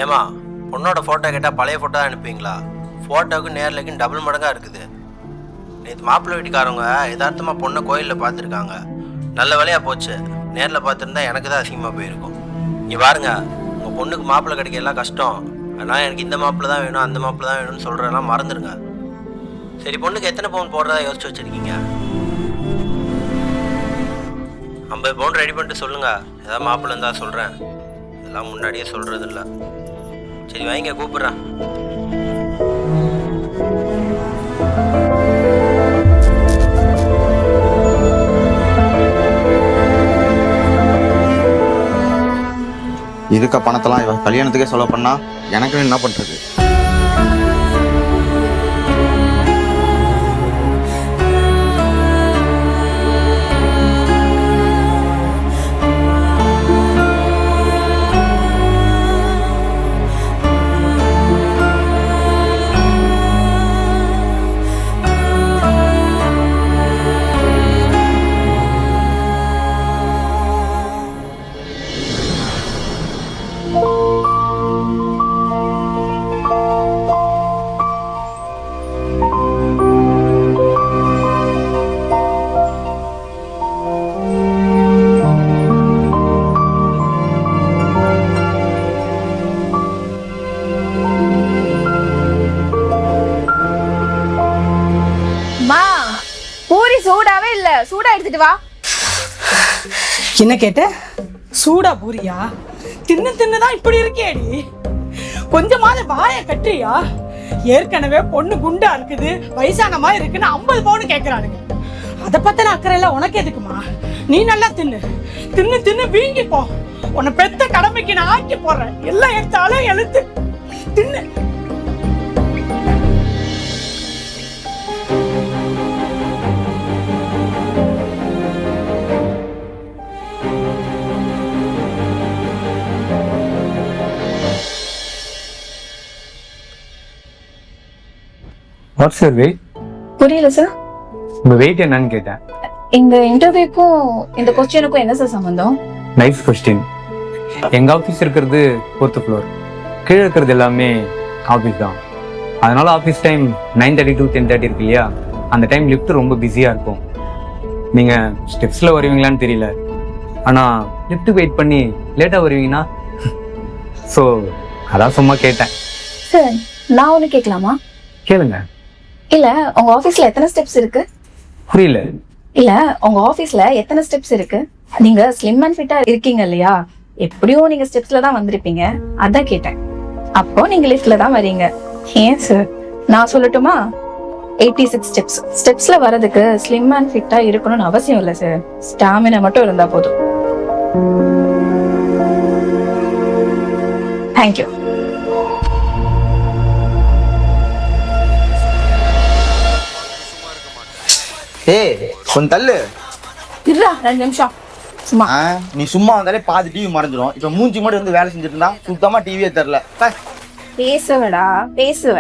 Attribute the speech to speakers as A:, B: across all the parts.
A: ஏமா பொண்ணோட ஃபோட்டோ கேட்டால் பழைய ஃபோட்டோ தான் அனுப்புவீங்களா? ஃபோட்டோவுக்கு நேர்லைக்கும் டபுள் மடங்காக இருக்குது. நேற்று மாப்பிள்ளை வீட்டுக்காரவங்க யதார்த்தமாக பொண்ணை கோயிலில் பார்த்துருக்காங்க. நல்ல வேலையாக போச்சு. நேரில் பார்த்துருந்தா எனக்கு தான் அசிங்கமாக போயிருக்கும். இங்கே பாருங்க, உங்கள் பொண்ணுக்கு மாப்பிள்ளை கிடைக்க எல்லாம் கஷ்டம். அதனால் எனக்கு இந்த மாப்பிள்ளை தான் வேணும், அந்த மாப்பிள்ளை தான் வேணும்னு சொல்கிறதெல்லாம் மறந்துடுங்க. சரி, பொண்ணுக்கு எத்தனை பவுன் போடுறதா யோசிச்சு வச்சுருக்கீங்க? 50 பவுன் ரெடி பண்ணிட்டு சொல்லுங்கள். ஏதாவது மாப்பிள்ளை இருந்தால் சொல்கிறேன். இதெல்லாம் முன்னாடியே சொல்கிறது இல்லை. சரி வைங்க, கூப்பிட்றேன்.
B: இருக்க பணத்தெல்லாம் இவன் கல்யாணத்துக்கே செலவு பண்ணா எனக்கு என்ன பண்றது?
C: சூடாவே இல்ல, சூடா எடுத்துட்டு வா.
D: என்ன கேட்ட? சூடா பூரியா? தின்னு தின்னுதான் இப்படி இருக்கேடி. கொஞ்சமாவது வாயை கட்டுறியா? ஏற்கனவே பொண்ணு குண்டா இருக்குது, வயசான மாதிரி இருக்குன்னு 50 பவுன் கேக்குறானுங்க. அதை பத்தின அக்கறை எல்லாம் உனக்கு எதுக்குமா? நீ நல்லா தின்னு தின்னு தின்னு வீங்கி போ. உன்னை பெத்த கடமைக்கு நான் ஆக்கி போடுறேன். எல்லாம் எடுத்தாலும் எழுத்து தின்னு.
E: What's your wait?
C: புரியல சார்.
E: உங்க வெயிட் என்னன்னு கேட்டேன்.
C: இந்த இன்டர்வியூக்கும் இந்த கொஸ்டினுக்கும் என்ன சார் சம்பந்தம்?
E: Nice question. எங்க ஆஃபீஸ் இருக்கிறது 4th ஃப்ளோர். கீழே இருக்கிறது எல்லாமே ஆஃபீஸ் தான். அதனால ஆஃபீஸ் டைம் 9:30 to 10:30 இருக்கு இல்லையா, அந்த டைம் லிஃப்ட் ரொம்ப பிஸியா இருக்கும். நீங்க ஸ்டெப்ஸ்ல வருவீங்களான்னு தெரியல, ஆனா லிஃப்ட் வெயிட் பண்ணி லேட்டா வருவீங்கன்னா ஸோ அதான் சும்மா கேட்டேன்.
C: சார், நான் ஒன்று கேட்கலாமா?
E: கேளுங்க.
C: இல்ல, உங்க ஆபீஸ்ல எத்தனை ஸ்டெப்ஸ் இருக்கு?
E: புரியல.
C: இல்ல, உங்க ஆபீஸ்ல எத்தனை ஸ்டெப்ஸ் இருக்கு? நீங்க ஸ்லிம் அண்ட் ஃபிட்டா இருக்கீங்க இல்லையா, எப்படியும் நீங்க ஸ்டெப்ஸ்ல தான் வந்திருப்பீங்க, அதான் கேட்டேன். அப்போ நீங்க லிஃப்ட்ல தான் வரீங்க. ஏன் சார், நான் சொல்லட்டுமா? 86 ஸ்டெப்ஸ். ஸ்டெப்ஸ்ல வர்றதுக்கு ஸ்லிம் அண்ட் ஃபிட்டா இருக்கணும்னு அவசியம் இல்லை சார். ஸ்டாமினா மட்டும் இருந்தா போதும். தேங்க்யூ.
B: ஏய், கொஞ்சம் தள்ளு.
C: இருடா 2 நிமிஷம். சும்மா
B: நீ சும்மா வந்தாலே பாதி டிவி மறைஞ்சிடும். இப்ப மூஞ்சி மட்டும் வந்து வேலை செஞ்சுட்டு இருந்தா சுத்தமா டிவியே தெரியல.
C: பேசுவடா, பேசுவ.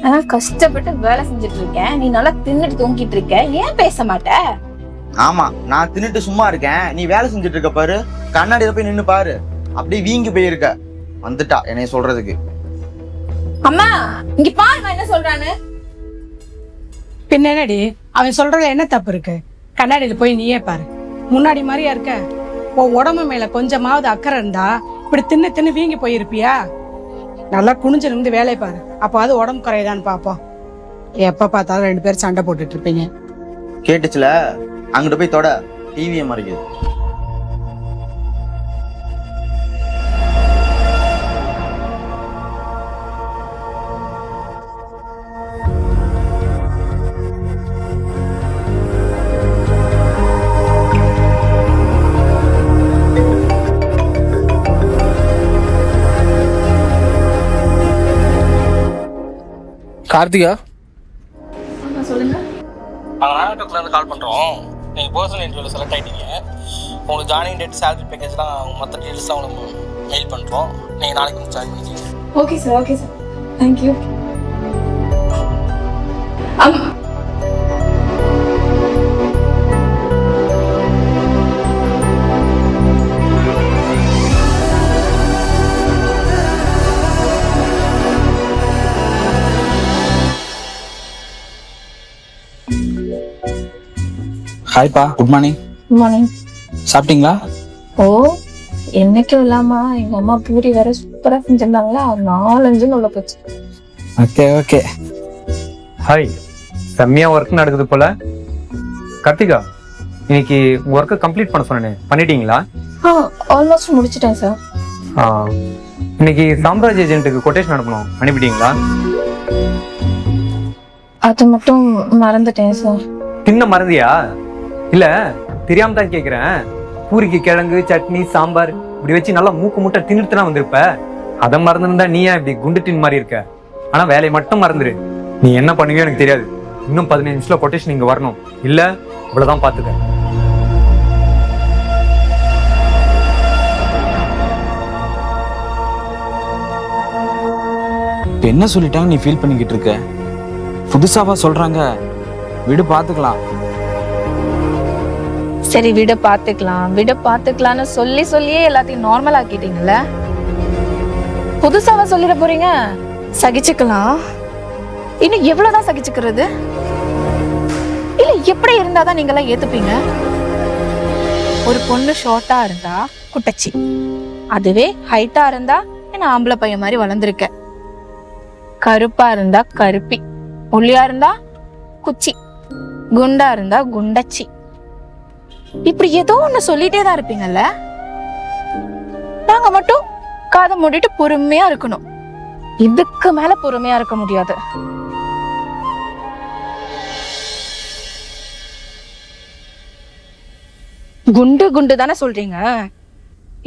C: ஆனா கஷ்டப்பட்டு வேலை செஞ்சுட்டு இருக்கேன், நீ நல்லா தின்னுட்டு தூங்கிட்டு இருக்க. ஏன் பேச மாட்ட?
B: ஆமா, நான் தின்னுட்டு சும்மா இருக்கேன், நீ வேலை செஞ்சுட்டு இருக்க பாரு. கண்ணாடியில போய் நின்னு பாரு, அப்படியே வீங்கி போயிருக்க. வந்துட்டா என்னைய சொல்றதுக்கு.
C: அம்மா, இங்க பாருங்க என்ன சொல்றான்னு.
D: பின்ன என்னடி, அவன் சொல்றதுல என்ன தப்பு இருக்கு? கண்ணாடியில போய் நீயே பாரு. முன்னாடி மாதிரியா இருக்க? உன் உடம்பு மேல கொஞ்சமாவது அக்கறை இருந்தா இப்படி தின்னு தின்னு வீங்கி போயிருப்பியா? நல்லா குனிஞ்சு நிமிந்து வேலையை பாரு, அப்போ அது உடம்பு குறையுதான்னு பாப்போம். எப்ப பார்த்தாலும் 2 பேரும் சண்டை போட்டுட்டு இருப்பீங்க.
B: கேட்டுச்சுல, அங்கிட்டு போய் தொட, டிவியை மறைக்குது.
F: கார்த்திகா,
C: சொல்லுங்க.
F: நாங்கள் நாகட்டோக்கிலேருந்து கால் பண்ணுறோம். நீங்கள் பர்சனல் இன்டர்வியூவில் செலக்ட் ஆகிட்டீங்க. உங்களுக்கு ஜாயினிங் டேட், சேலரி பேக்கேஜ்லாம் மற்ற டீட்டெயில்ஸ்லாம் உங்களுக்கு மெயில் பண்ணுறோம். நீங்கள் நாளைக்கு வந்து ஜாயின் பண்ணிக்கிங்க.
C: Okay sir, okay sir. Thank you.
G: ஹாய்ப்பா, குட் மார்னிங்.
C: மார்னிங்.
G: சாப்பிட்டீங்களா?
C: ஓ, என்னைக்கும் இல்லாம எங்க அம்மா பூரி வேற சூப்பரா செஞ்சிருந்தாங்களா, 4-5 உள்ள போச்சு.
G: Okay okay.
E: ஹாய், செம்மையா ஒர்க் நடக்குது போல. கார்த்திகா, இன்னைக்கு உங்க ஒர்க்கை கம்ப்ளீட் பண்ண சொன்னேன், பண்ணிட்டீங்களா?
C: ஆல்மோஸ்ட் முடிச்சிட்டேன் சார்.
E: இன்னைக்கு சாம்ராஜ் ஏஜென்ட்டுக்கு கொட்டேஷன் அனுப்பணும், அனுப்பிட்டீங்களா?
C: அது மட்டும் மறந்துட்டேன் சார்.
E: தின்ன மறந்தியா? இல்ல தெரியாம தான் கேக்குறேன். பூரிக்கு கிழங்கு, சட்னி, சாம்பார் இப்படி வச்சு நல்லா மூக்கு முட்டை தின்னுட்டுனா வந்திருப்ப. அதை மறந்துருந்தா நீ ஏன் இப்படி குண்டு டின் மாதிரி இருக்க? ஆனா வேலையை மட்டும் மறந்துரு. நீ என்ன பண்ணுவியோ எனக்கு தெரியாது. இன்னும் 15 நிமிஷத்துல கொட்டேஷன் இங்க வரணும். இல்ல அவ்வளவுதான், பாத்துக்க.
G: இப்போ என்ன சொல்லிட்டாங்க நீ ஃபீல் பண்ணிக்கிட்டு இருக்க? புதுசாவா சொல்றாங்க? விடு, பாத்துக்கலாம்.
C: சரி, விட பாத்துக்கலாம்னு சொல்லியே எல்லாத்தையும் நார்மல் ஆக்கிட்டீங்கல்ல. புதுசாவா சொல்லிட போறீங்க? சகிச்சுக்கலாம். இன்னும் எவ்வளவுதான் சகிச்சுக்கிறது? இல்ல எப்படி இருந்தாதான் நீங்க எல்லாம் ஏத்துப்பீங்க? ஒரு பொண்ணு ஷார்ட்டா இருந்தா குட்டச்சி, அதுவே ஹைட்டா இருந்தா என்ன ஆம்பளை பையன் மாதிரி வளர்ந்துருக்க, கருப்பா இருந்தா கருப்பி, ஒல்லியா இருந்தா குச்சி, குண்டா இருந்தா குண்டச்சி. இப்படி ஏதோ ஒண்ணு சொல்லிட்டே தான் இருப்பீங்கல்ல. நாங்க மட்டும் காதை மூடிட்டு பொறுமையா இருக்கணும். இதுக்கு மேல பொறுமையா இருக்க முடியாது. குண்டு தானே சொல்றீங்க,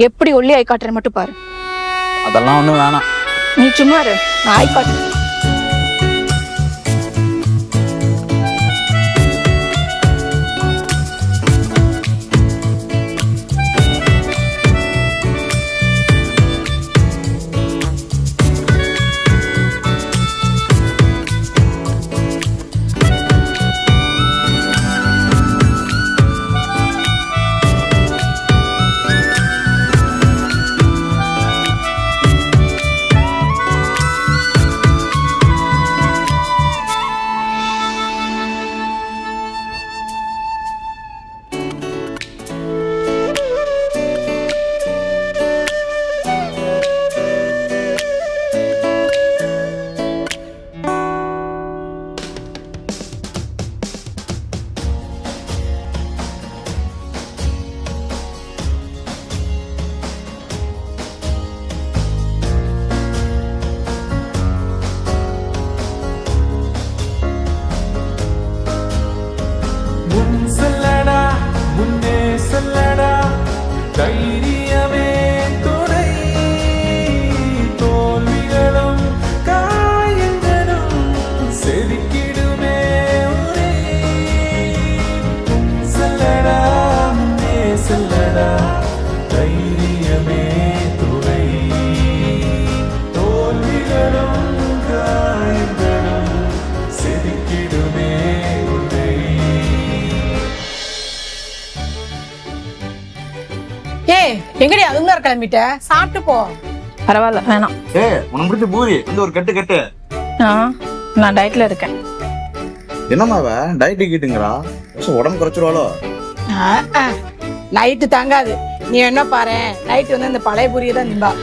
C: எப்படி ஒல்லி ஆய் காட்டுற மட்டும் பாரு.
G: அதெல்லாம் ஒண்ணும் வேணாம்.
C: நீ சும்மா இரு, நான் ஆய் காட்டுறேன்.
D: எங்கடி அதுங்க கிளம்பிட்ட? சாப்பிட்டு போ.
C: பரவாயில்ல, வேணாம்.
B: உனக்கு பிடிச்ச பூரி வந்து ஒரு கட்டு.
C: நான் டயட்ல இருக்கேன்.
B: என்னமாவ டயட் கீட்டுங்கிறா? உடம்பு குறைச்சிருவாளோ?
D: நைட்டு தாங்காது. நீ என்ன பாரு, நைட்டு வந்து இந்த பழைய பூரியை தான் நிம்பா.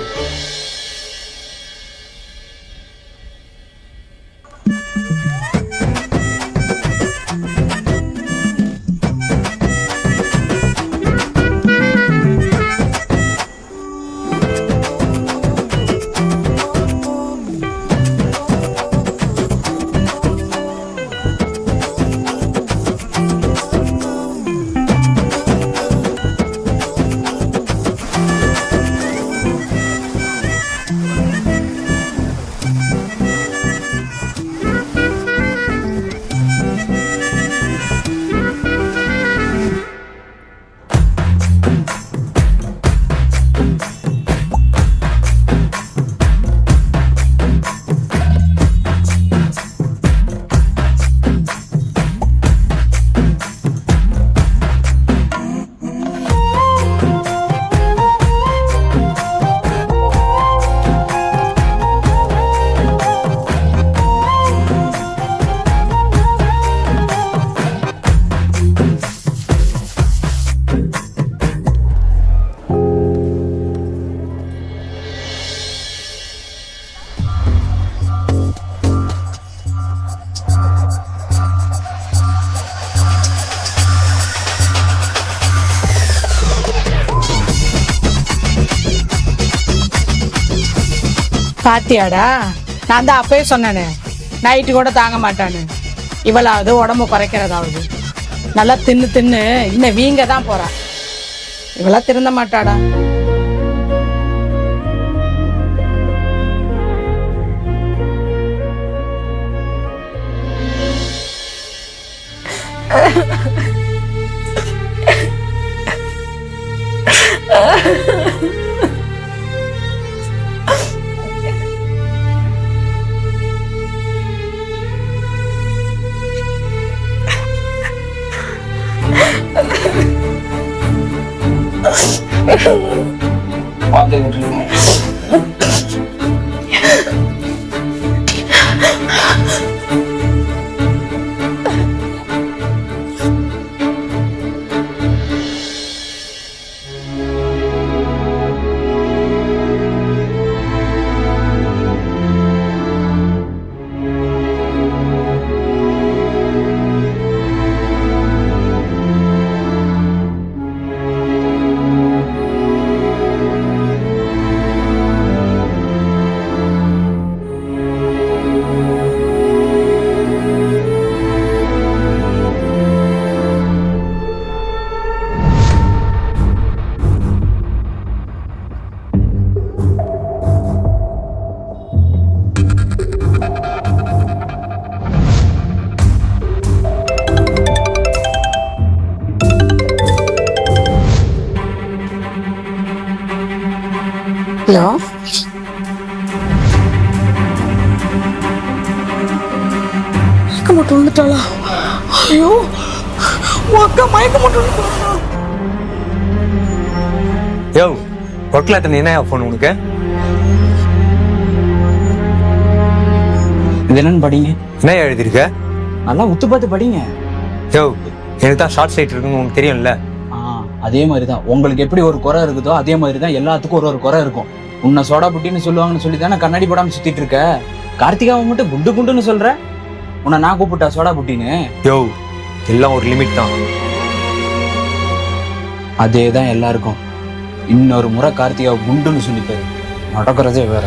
D: பாத்தியாடா, நான் தான் அப்பயே சொன்னேனே நைட்டு கூட தாங்க மாட்டான்னு. இவளாவது உடம்பு குறைக்கிறதாவது. நல்லா தின்னு தின்னு இன்னும் வீங்க தான் போறா. இவளா திருந்த மாட்டாடா. ஹலோ, மயக்க மட்டும் வந்துட்டாளா? ஐயோ, உன் அக்கா மயக்க மட்டும் வந்துட்டாளா?
E: யோ ஒர்க்கில் எத்தனை என்ன ஃபோன் உனக்கு?
G: இது என்னன்னு படிங்க.
E: என்ன எழுதிருக்க?
G: நல்லா உத்து பார்த்து படிங்க.
E: யோ எனக்கு தான் ஷார்ட் சைட் இருக்குன்னு உனக்கு தெரியும்ல.
G: அதே மாதிரி தான் உங்களுக்கு எப்படி ஒரு குறை இருக்குதோ அதே மாதிரி தான் எல்லாத்துக்கும் ஒரு குறை இருக்கும். உன்னை சோடா புட்டின்னு சொல்லுவாங்கன்னு சொல்லி தானே கண்ணாடி போடாம சுத்திட்டு இருக்க. கார்த்திகாவை மட்டும் குண்டு குண்டுன்னு சொல்ற. உன்னை நான் கூப்பிட்டா சோடா புட்டின்னு?
E: யோ எல்லாம் ஒரு லிமிட் தான்.
G: அதே தான் எல்லாருக்கும். இன்னொரு முறை கார்த்திகாவை குண்டுன்னு சொல்லிப்பாரு, நடக்கிறதே வேற.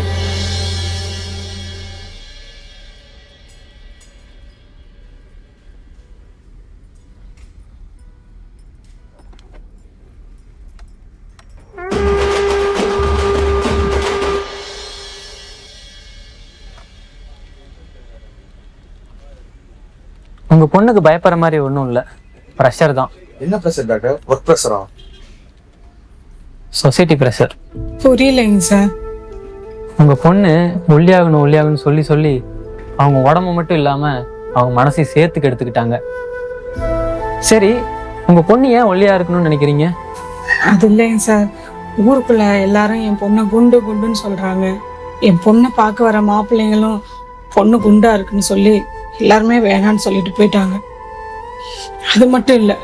H: உங்க பொண்ணுக்கு பயப்படுற மாதிரி ஒன்றும் இல்லை, ப்ரெஷர் தான்.
B: என்ன ப்ரெஷர் டாக்டர்? ஒர்க் ப்ரெஷரா?
H: Society pressure.
D: புரியலைங்க சார்.
H: உங்க பொண்ணு ஒல்லியாகணும்னு சொல்லி சொல்லி அவங்க உடம்பு மட்டும் இல்லாம அவங்க மனசையும் சேர்த்துக்கு எடுத்துக்கிட்டாங்க. சரி, உங்க பொண்ணு ஏன் ஒல்லியா இருக்கணும்னு நினைக்கிறீங்க?
D: அது இல்லைங்க சார், ஊருக்குள்ள எல்லாரும் என் பொண்ணை குண்டு குண்டுன்னு சொல்றாங்க. என் பொண்ணை பார்க்க வர மாப்பிள்ளைங்களும் பொண்ணு குண்டா இருக்குன்னு சொல்லி எல்லாருமே வேணான்னு சொல்லிட்டு போயிட்டாங்க. அது மட்டும் இல்லை,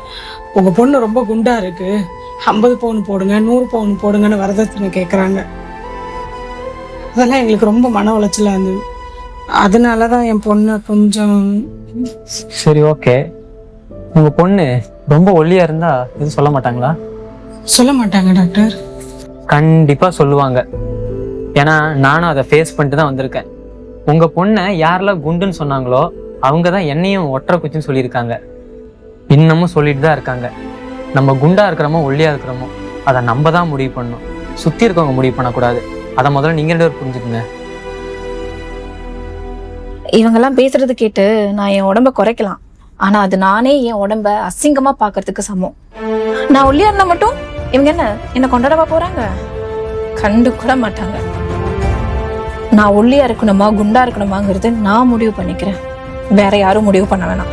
D: உங்க பொண்ணு ரொம்ப குண்டா இருக்கு, 50 பவுன் போடுங்க 100 பவுன் போடுங்கன்னு வரதட்சணை கேட்குறாங்க. அதெல்லாம் எங்களுக்கு ரொம்ப மன உளைச்சலா இருந்தது. அதனால தான் என் பொண்ணு கொஞ்சம்.
H: சரி, ஓகே. உங்க பொண்ணு ரொம்ப ஒல்லியா இருந்தா எதுவும் சொல்ல மாட்டாங்களா?
D: சொல்ல மாட்டாங்க டாக்டர்.
H: கண்டிப்பா சொல்லுவாங்க. ஏன்னா நானும் அதை ஃபேஸ் பண்ணிட்டு தான் வந்திருக்கேன். உங்க பொண்ணை யாரெல்லாம் குண்டுன்னு சொன்னாங்களோ அவங்க தான் என்னையும் ஒற்றை குச்சின்னு சொல்லியிருக்காங்க. இன்னமும் சொல்லிட்டு தான் இருக்காங்க. நம்ம குண்டா இருக்கிறோமோ ஒல்லியா இருக்கிறோமோ அதை நம்ம தான் முடிவு பண்ணணும், சுத்தி இருக்கவங்க முடிவு பண்ணக்கூடாது. அதை முதல்ல நீங்க 2 பேரும் புரிஞ்சுக்குங்க.
C: இவங்கெல்லாம் பேசுறது கேட்டு நான் என் உடம்ப குறைக்கலாம், ஆனா அது நானே என் உடம்ப அசிங்கமா பாக்குறதுக்கு சமம். நான் ஒல்லியா இருந்தா மட்டும் இவங்க என்ன கொண்டாடவா போறாங்க? கண்டு கூட மாட்டாங்க. நான் ஒல்லியா இருக்கணுமா குண்டா இருக்கணுமாங்கிறது நான் முடிவு பண்ணிக்கிறேன், வேற யாரும் முடிவு பண்ண வேணாம்.